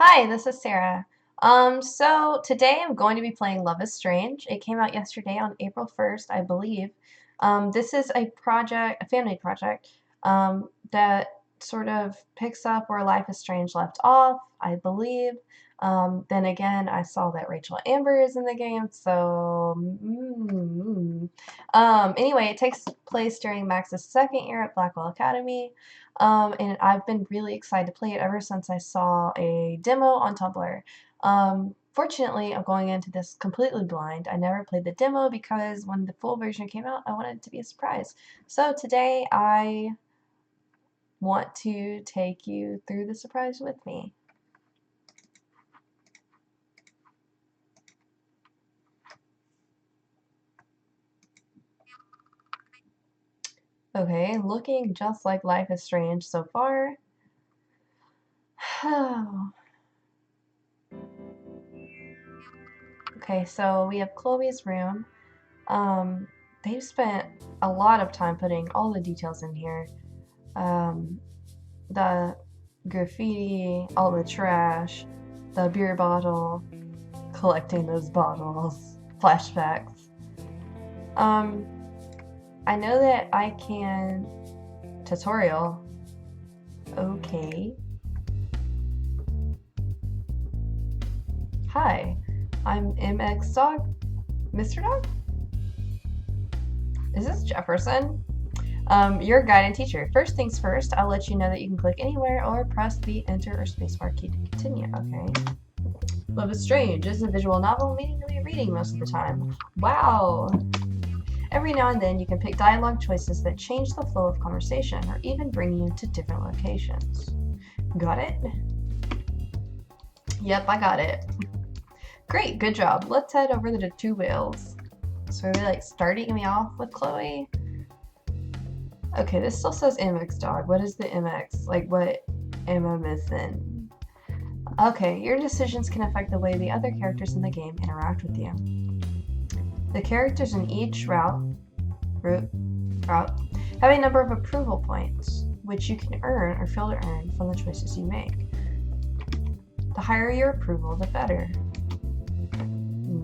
Hi, this is Sarah. So today I'm going to be playing Love is Strange. It came out yesterday on April 1st, I believe. This is a project, a family project, that sort of picks up where Life is Strange left off, I believe. Then again, I saw that Rachel Amber is in the game, so anyway, it takes place during Max's second year at Blackwell Academy. And I've been really excited to play it ever since I saw a demo on Tumblr. Fortunately, I'm going into this completely blind. I never played the demo because when the full version came out, I wanted it to be a surprise. So today I want to take you through the surprise with me. Okay, looking just like Life is Strange so far. Okay, so we have Chloe's room. Um, they've spent a lot of time putting all the details in here. Um, the graffiti, all the trash, the beer bottle, collecting those bottles, flashbacks. Um, I know that I can tutorial. Okay. Hi, I'm MX Dog. Mr. Dog? Is this Jefferson? Your guide and teacher. First things first, I'll let you know that you can click anywhere or press the enter or spacebar key to continue. Okay. Love is Strange is a visual novel, meaning you'll be reading most of the time. Wow! Every now and then you can pick dialogue choices that change the flow of conversation or even bring you to different locations. Got it? Yep, I got it. Great, good job. Let's head over to the two whales. So are they like starting me off with Chloe? Okay, this still says MX Dog. What is the MX? Like, what am I missing? Okay, your decisions can affect the way the other characters in the game interact with you. The characters in each route have a number of approval points, which you can earn or fail to earn from the choices you make. The higher your approval, the better.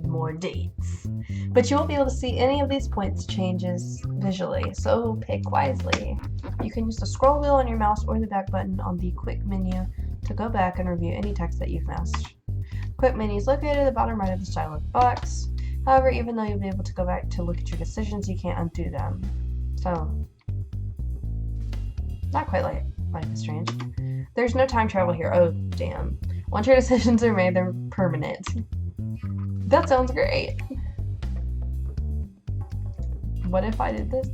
More dates. But you won't be able to see any of these points changes visually, so pick wisely. You can use the scroll wheel on your mouse or the back button on the quick menu to go back and review any text that you've missed. Quick menu is located at the bottom right of this dialog box. However, even though you'll be able to go back to look at your decisions, you can't undo them. So, not quite like Life is Strange. There's no time travel here. Oh, damn. Once your decisions are made, they're permanent. That sounds great. What if I did this?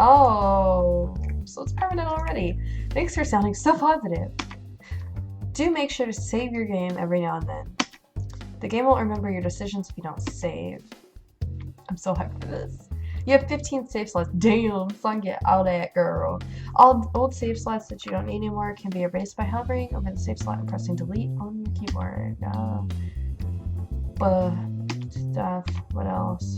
Oh, so it's permanent already. Thanks for sounding so positive. Do make sure to save your game every now and then. The game won't remember your decisions if you don't save. I'm so hyped for this. You have 15 save slots. Damn, son, get out of that, girl. All old save slots that you don't need anymore can be erased by hovering over the save slot and pressing delete on your keyboard. Stuff. What else?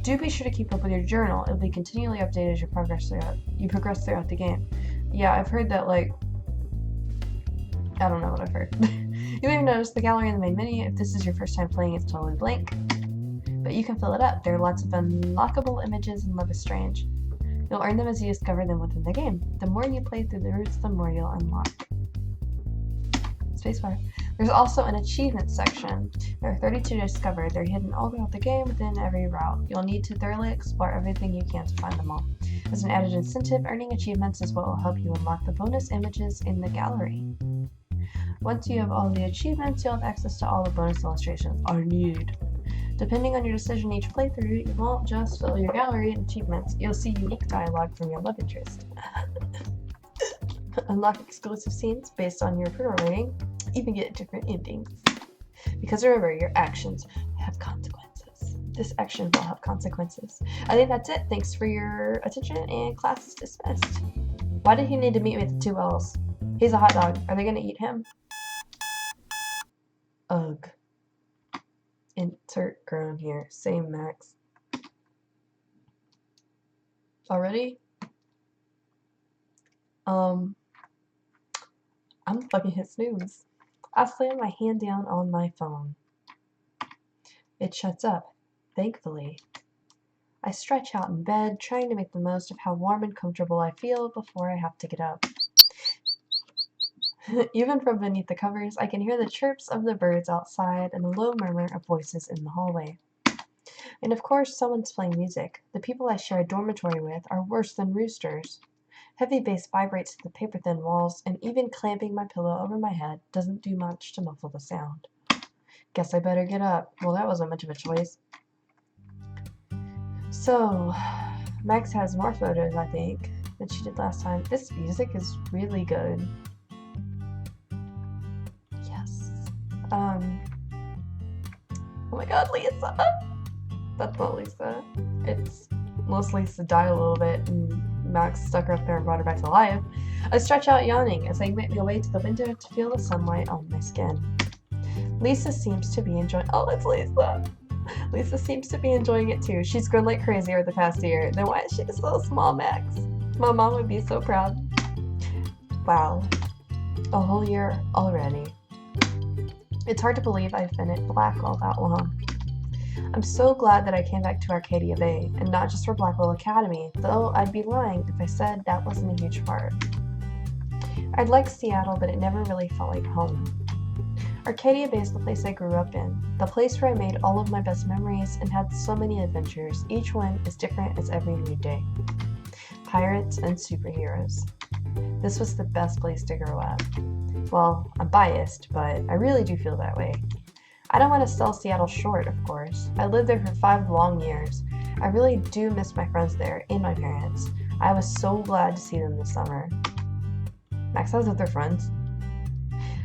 Do be sure to keep up with your journal. It'll be continually updated as you progress throughout the game. Yeah, I've heard that, like, I don't know what I've heard. You may have noticed the gallery in the main menu. If this is your first time playing, it's totally blank, but you can fill it up. There are lots of unlockable images in Love is Strange. You'll earn them as you discover them within the game. The more you play through the routes, the more you'll unlock. Spacebar. There's also an achievement section. There are 32 to discover. They're hidden all throughout the game within every route. You'll need to thoroughly explore everything you can to find them all. As an added incentive, earning achievements is what will help you unlock the bonus images in the gallery. Once you have all the achievements, you'll have access to all the bonus illustrations are needed. Depending on your decision each playthrough, you won't just fill your gallery and achievements. You'll see unique dialogue from your love interest. Unlock exclusive scenes based on your approval rating. Even get different endings. Because remember, your actions have consequences. This action will have consequences. I think that's it. Thanks for your attention, and class is dismissed. Why did he need to meet me at the two L's? He's a hot dog. Are they gonna eat him? Ugh. Insert groan here. Same Max. Already? I'm fucking hit snooze. I slam my hand down on my phone. It shuts up, thankfully. I stretch out in bed, trying to make the most of how warm and comfortable I feel before I have to get up. Even from beneath the covers, I can hear the chirps of the birds outside and the low murmur of voices in the hallway. And of course, someone's playing music. The people I share a dormitory with are worse than roosters. Heavy bass vibrates through the paper-thin walls, and even clamping my pillow over my head doesn't do much to muffle the sound. Guess I better get up. Well, that wasn't much of a choice. So, Max has more photos, I think, than she did last time. This music is really good. Yes. Oh my god, Lisa! That's not Lisa. It's unless Lisa died a little bit and Max stuck her up there and brought her back to life. I stretch out yawning as I make my way to the window to feel the sunlight on my skin. Lisa seems to be enjoying— oh, it's Lisa! Lisa seems to be enjoying it too. She's grown like crazy over the past year. Then why is she so small, Max? My mom would be so proud. Wow. A whole year already. It's hard to believe I've been at Blackwell that long. I'm so glad that I came back to Arcadia Bay, and not just for Blackwell Academy, though I'd be lying if I said that wasn't a huge part. I'd liked Seattle, but it never really felt like home. Arcadia Bay is the place I grew up in, the place where I made all of my best memories and had so many adventures, each one as different as every new day. Pirates and superheroes. This was the best place to grow up. Well, I'm biased, but I really do feel that way. I don't want to sell Seattle short, of course. I lived there for 5 long years. I really do miss my friends there and my parents. I was so glad to see them this summer. Max has other friends.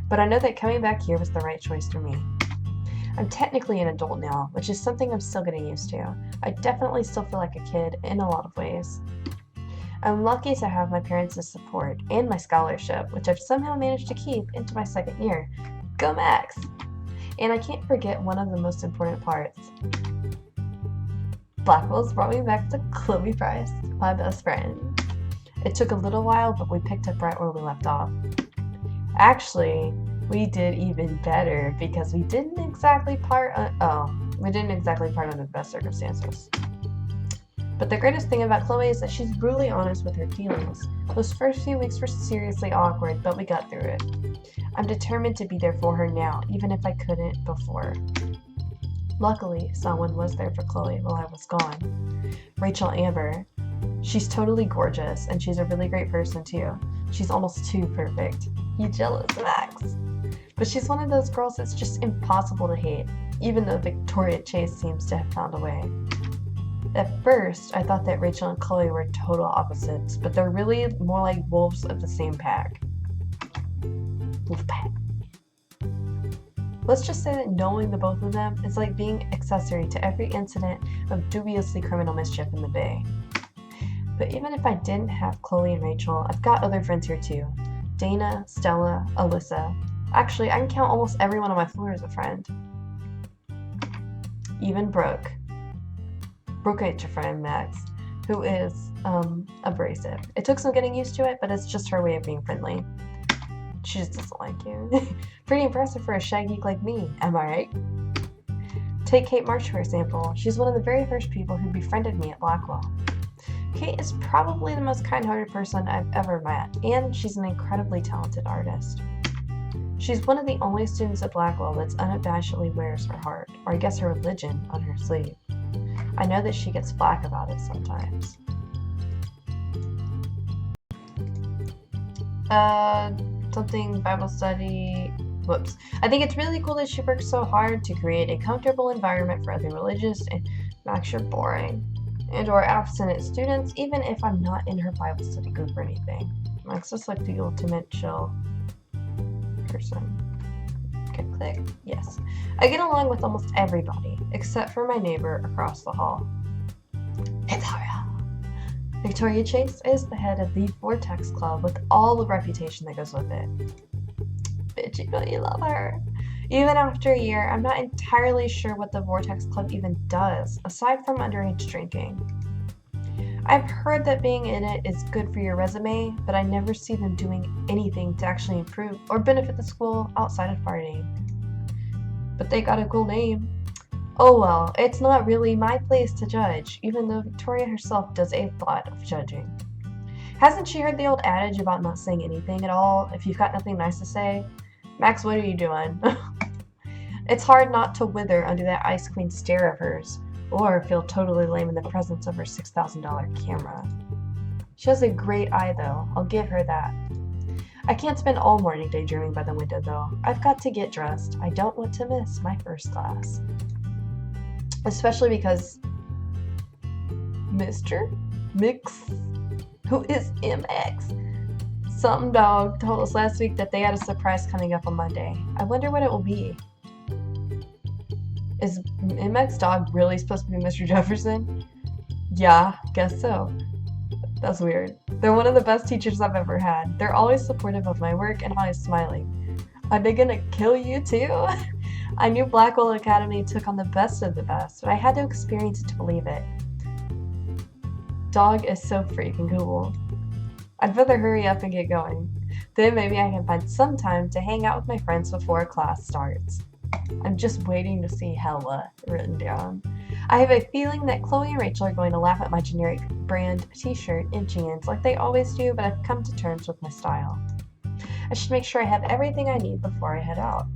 But I know that coming back here was the right choice for me. I'm technically an adult now, which is something I'm still getting used to. I definitely still feel like a kid in a lot of ways. I'm lucky to have my parents' support and my scholarship, which I've somehow managed to keep into my 2nd year. Go Max! And I can't forget one of the most important parts. Blackwell's brought me back to Chloe Price, my best friend. It took a little while, but we picked up right where we left off. Actually, we did even better because we didn't exactly part under the best circumstances. But the greatest thing about Chloe is that she's brutally honest with her feelings. Those first few weeks were seriously awkward, but we got through it. I'm determined to be there for her now, even if I couldn't before. Luckily, someone was there for Chloe while I was gone. Rachel Amber. She's totally gorgeous, and she's a really great person too. She's almost too perfect. You jealous, Max? But she's one of those girls that's just impossible to hate, even though Victoria Chase seems to have found a way. At first, I thought that Rachel and Chloe were total opposites, but they're really more like wolves of the same pack. Wolf pack. Let's just say that knowing the both of them is like being accessory to every incident of dubiously criminal mischief in the Bay. But even if I didn't have Chloe and Rachel, I've got other friends here too. Dana, Stella, Alyssa. Actually, I can count almost everyone on my floor as a friend. Even Brooke. Brooke ain't your friend, Max, who is, abrasive. It took some getting used to it, but it's just her way of being friendly. She just doesn't like you. Pretty impressive for a shy geek like me, am I right? Take Kate Marsh for example. She's one of the very first people who befriended me at Blackwell. Kate is probably the most kind-hearted person I've ever met, and she's an incredibly talented artist. She's one of the only students at Blackwell that unabashedly wears her heart, or I guess her religion, on her sleeve. I know that she gets flack about it sometimes. Something Bible study. Whoops. I think it's really cool that she works so hard to create a comfortable environment for other religious and Max, you're boring. And or abstinent students, even if I'm not in her Bible study group or anything. Max is like the ultimate chill person. Okay, click. Yes. I get along with almost everybody, except for my neighbor across the hall. Victoria. Victoria Chase is the head of the Vortex Club with all the reputation that goes with it. Bitch, you know you love her. Even after a year, I'm not entirely sure what the Vortex Club even does, aside from underage drinking. I've heard that being in it is good for your resume, but I never see them doing anything to actually improve or benefit the school outside of partying. But they got a cool name. Oh well, it's not really my place to judge, even though Victoria herself does a lot of judging. Hasn't she heard the old adage about not saying anything at all if you've got nothing nice to say? Max, what are you doing? It's hard not to wither under that ice queen stare of hers, or feel totally lame in the presence of her $6,000 camera. She has a great eye though, I'll give her that. I can't spend all morning daydreaming by the window though. I've got to get dressed. I don't want to miss my first class. Especially because Mr. Mix, who is MX, Something Dog told us last week that they had a surprise coming up on Monday. I wonder what it will be. Is MX Dog really supposed to be Mr. Jefferson? Yeah, guess so. That's weird. They're one of the best teachers I've ever had. They're always supportive of my work and always smiling. Are they gonna kill you too? I knew Blackwell Academy took on the best of the best, but I had to experience it to believe it. Dog is so freaking cool. I'd rather hurry up and get going. Then maybe I can find some time to hang out with my friends before class starts. I'm just waiting to see Hella written down. I have a feeling that Chloe and Rachel are going to laugh at my generic brand t-shirt and jeans like they always do, but I've come to terms with my style. I should make sure I have everything I need before I head out.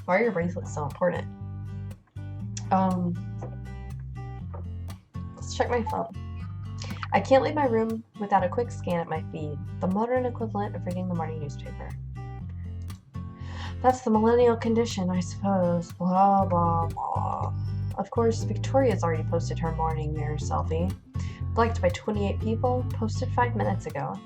Why are your bracelets so important? Let's check my phone. I can't leave my room without a quick scan at my feed, the modern equivalent of reading the morning newspaper. That's the millennial condition, I suppose. Blah, blah, blah. Of course, Victoria's already posted her morning mirror selfie. Liked by 28 people, posted 5 minutes ago.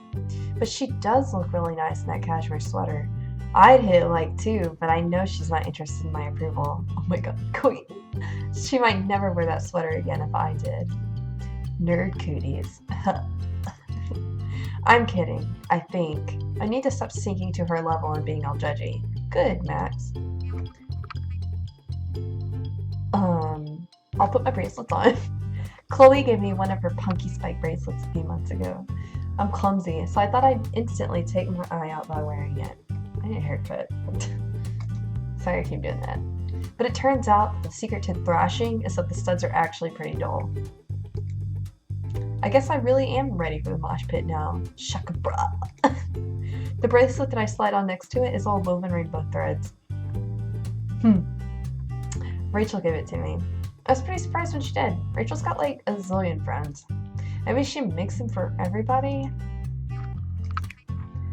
But she does look really nice in that cashmere sweater. I'd hit like too, but I know she's not interested in my approval. Oh my god, queen. She might never wear that sweater again if I did. Nerd cooties. I'm kidding, I think. I need to stop sinking to her level and being all judgy. Good, Max. I'll put my bracelets on. Chloe gave me one of her punky spike bracelets a few months ago. I'm clumsy, so I thought I'd instantly take my eye out by wearing it. I need a haircut. Sorry I keep doing that. But it turns out the secret to thrashing is that the studs are actually pretty dull. I guess I really am ready for the mosh pit now. Shaka bra. The bracelet that I slide on next to it is all woven rainbow threads. Rachel gave it to me. I was pretty surprised when she did. Rachel's got like a zillion friends. Maybe she makes them for everybody?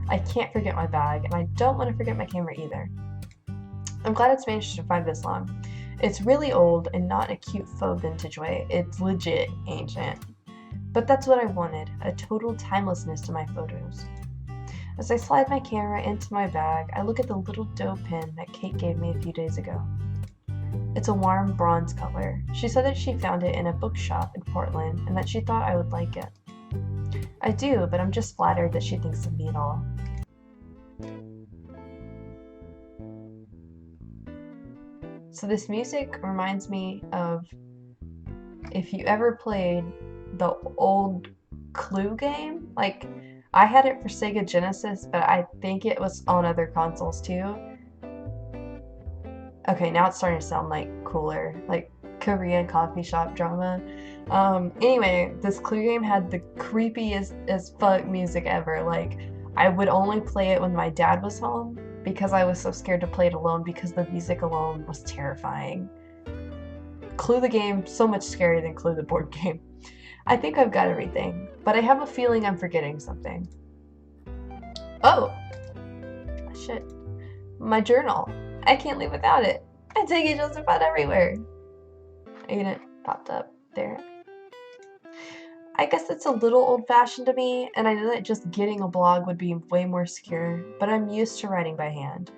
I can't forget my bag, and I don't want to forget my camera either. I'm glad it's managed to survive this long. It's really old and not in a cute faux vintage way. It's legit ancient. But that's what I wanted, a total timelessness to my photos. As I slide my camera into my bag, I look at the little dough pin that Kate gave me a few days ago. It's a warm bronze color. She said that she found it in a bookshop in Portland and that she thought I would like it. I do, but I'm just flattered that she thinks of me at all. So this music reminds me of if you ever played the old Clue game. Like, I had it for Sega Genesis, but I think it was on other consoles too. Okay, now it's starting to sound like cooler, like Korean coffee shop drama. Anyway, this Clue game had the creepiest as fuck music ever. Like, I would only play it when my dad was home because I was so scared to play it alone because the music alone was terrifying. Clue the game, so much scarier than Clue the board game. I think I've got everything, but I have a feeling I'm forgetting something. Oh! Shit. My journal. I can't live without it. I take it just about everywhere. And it popped up there. I guess it's a little old-fashioned to me, and I know that just getting a blog would be way more secure, but I'm used to writing by hand.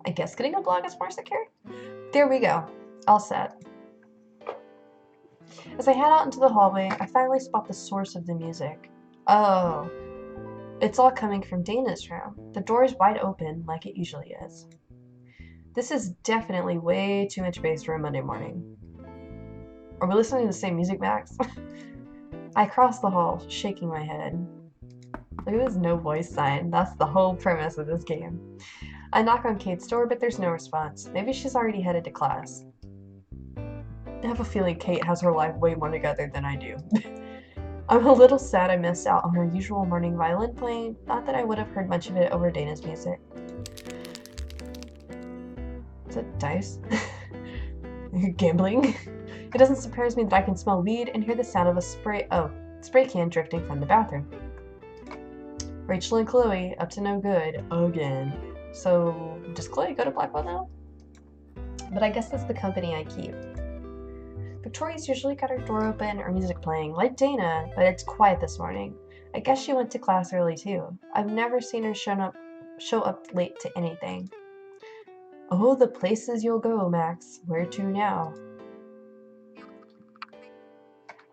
I guess getting a blog is more secure? There we go. All set. As I head out into the hallway, I finally spot the source of the music. Oh. It's all coming from Dana's room. The door is wide open, like it usually is. This is definitely way too much bass for a Monday morning. Are we listening to the same music, Max? I cross the hall, shaking my head. Look at this no voice sign. That's the whole premise of this game. I knock on Kate's door, but there's no response. Maybe she's already headed to class. I have a feeling Kate has her life way more together than I do. I'm a little sad I missed out on her usual morning violin playing. Not that I would have heard much of it over Dana's music. Is it dice? Gambling? It doesn't surprise me that I can smell weed and hear the sound of a spray can drifting from the bathroom. Rachel and Chloe, up to no good, again. So, does Chloe go to Blackwell now? But I guess that's the company I keep. Victoria's usually got her door open or music playing, like Dana, but it's quiet this morning. I guess she went to class early too. I've never seen her show up late to anything. Oh, the places you'll go, Max. Where to now?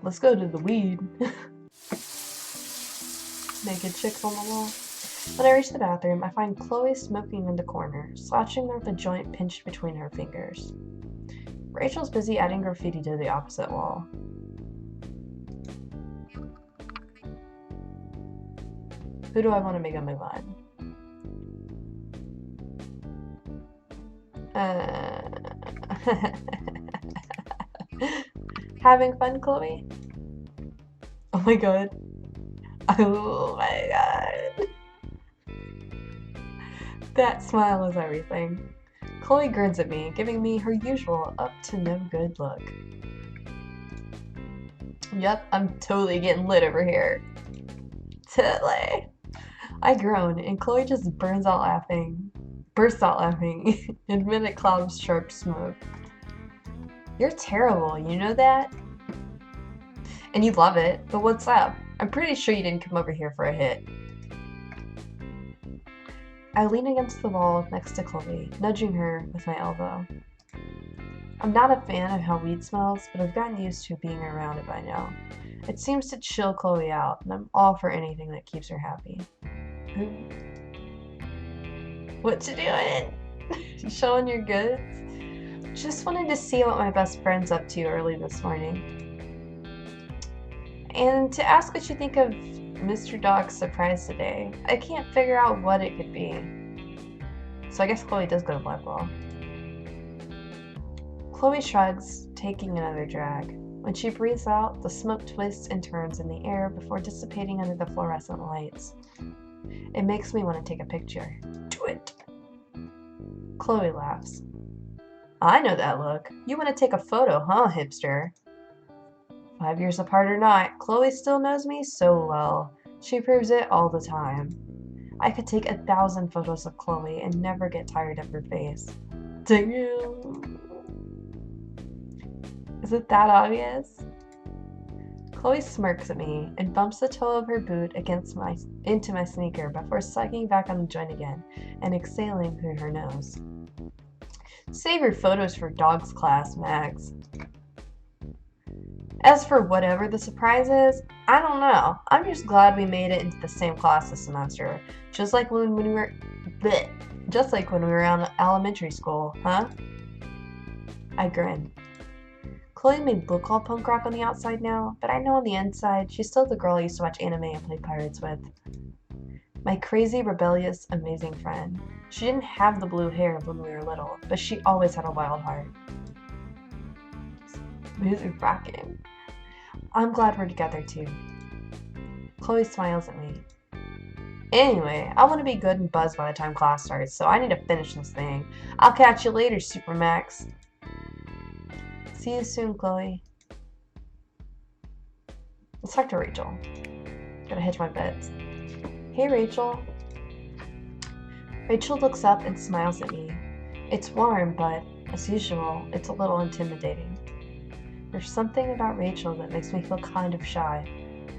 Let's go to the weed. Naked chicks on the wall. When I reach the bathroom, I find Chloe smoking in the corner, slouching there with a joint pinched between her fingers. Rachel's busy adding graffiti to the opposite wall. Who do I want to make a move on? Having fun, Chloe? Oh my god. Oh my god. That smile is everything. Chloe grins at me, giving me her usual up-to-no-good look. Yep, I'm totally getting lit over here. Totally. I groan, and Chloe just bursts out laughing in mid cloud of sharp smoke. You're terrible, you know that? And you love it, but what's up? I'm pretty sure you didn't come over here for a hit. I lean against the wall next to Chloe, nudging her with my elbow. I'm not a fan of how weed smells, but I've gotten used to being around it by now. It seems to chill Chloe out, and I'm all for anything that keeps her happy. What you doing? Showing your goods? Just wanted to see what my best friend's up to early this morning. And to ask what you think of Mr. Dog's surprise today. I can't figure out what it could be. So I guess Chloe does go to Blackwell. Chloe shrugs, taking another drag. When she breathes out, the smoke twists and turns in the air before dissipating under the fluorescent lights. It makes me want to take a picture. Do it! Chloe laughs. I know that look. You want to take a photo, huh, hipster? 5 years apart or not, Chloe still knows me so well. She proves it all the time. I could take 1,000 photos of Chloe and never get tired of her face. Damn. Is it that obvious? Chloe smirks at me and bumps the toe of her boot into my sneaker before sucking back on the joint again and exhaling through her nose. Save your photos for dog's class, Max. As for whatever the surprise is, I don't know. I'm just glad we made it into the same class this semester. Just like when we were in elementary school, huh? I grin. Chloe may look all punk rock on the outside now, but I know on the inside she's still the girl I used to watch anime and play pirates with. My crazy, rebellious, amazing friend. She didn't have the blue hair when we were little, but she always had a wild heart. Music rocking. I'm glad we're together too. Chloe smiles at me. Anyway, I want to be good and buzzed by the time class starts, so I need to finish this thing. I'll catch you later, Supermax. See you soon, Chloe. Let's talk to Rachel. Gotta hitch my bets. Hey, Rachel. Rachel looks up and smiles at me. It's warm, but, as usual, it's a little intimidating. There's something about Rachel that makes me feel kind of shy.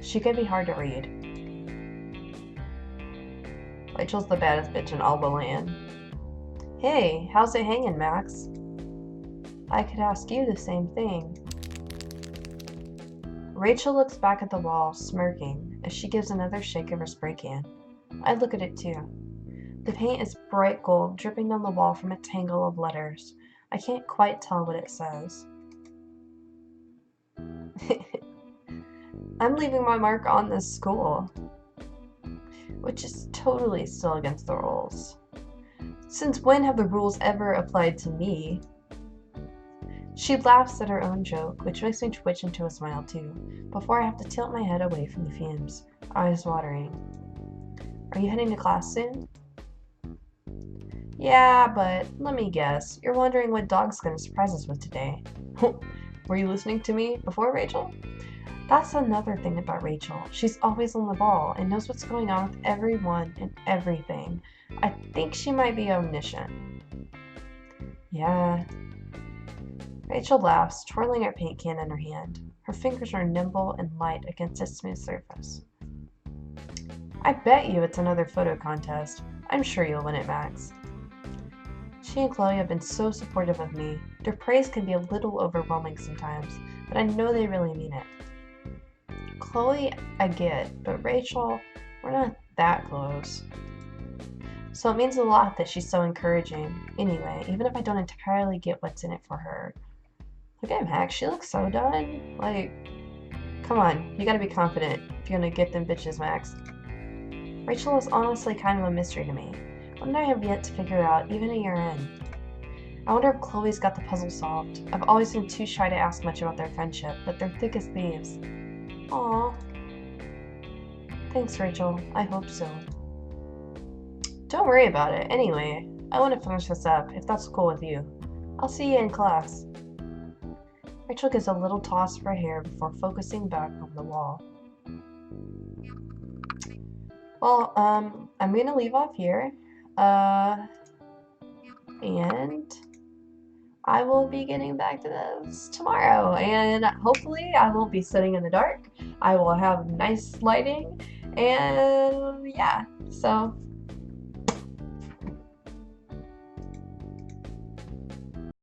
She could be hard to read. Rachel's the baddest bitch in all the land. Hey, how's it hanging, Max? I could ask you the same thing. Rachel looks back at the wall, smirking, as she gives another shake of her spray can. I look at it too. The paint is bright gold, dripping down the wall from a tangle of letters. I can't quite tell what it says. I'm leaving my mark on this school, which is totally still against the rules. Since when have the rules ever applied to me? She laughs at her own joke, which makes me twitch into a smile too, before I have to tilt my head away from the fumes, eyes watering. Are you heading to class soon? Yeah, but let me guess. You're wondering what dog's gonna surprise us with today. Were you listening to me before, Rachel? That's another thing about Rachel. She's always on the ball and knows what's going on with everyone and everything. I think she might be omniscient. Yeah. Rachel laughs, twirling her paint can in her hand. Her fingers are nimble and light against its smooth surface. I bet you it's another photo contest. I'm sure you'll win it, Max. She and Chloe have been so supportive of me. Their praise can be a little overwhelming sometimes, but I know they really mean it. Chloe, I get, but Rachel, we're not that close. So it means a lot that she's so encouraging. Anyway, even if I don't entirely get what's in it for her. Look at Max, she looks so done. Like, come on, you gotta be confident if you're gonna get them bitches, Max. Rachel is honestly kind of a mystery to me. One I have yet to figure out, even a year in. I wonder if Chloe's got the puzzle solved. I've always been too shy to ask much about their friendship, but they're thick as thieves. Aww. Thanks, Rachel. I hope so. Don't worry about it. Anyway, I want to finish this up, if that's cool with you. I'll see you in class. Rachel gives a little toss of her hair before focusing back on the wall. Well, I'm gonna leave off here. And I will be getting back to this tomorrow, and hopefully I won't be sitting in the dark. I will have nice lighting, and yeah, so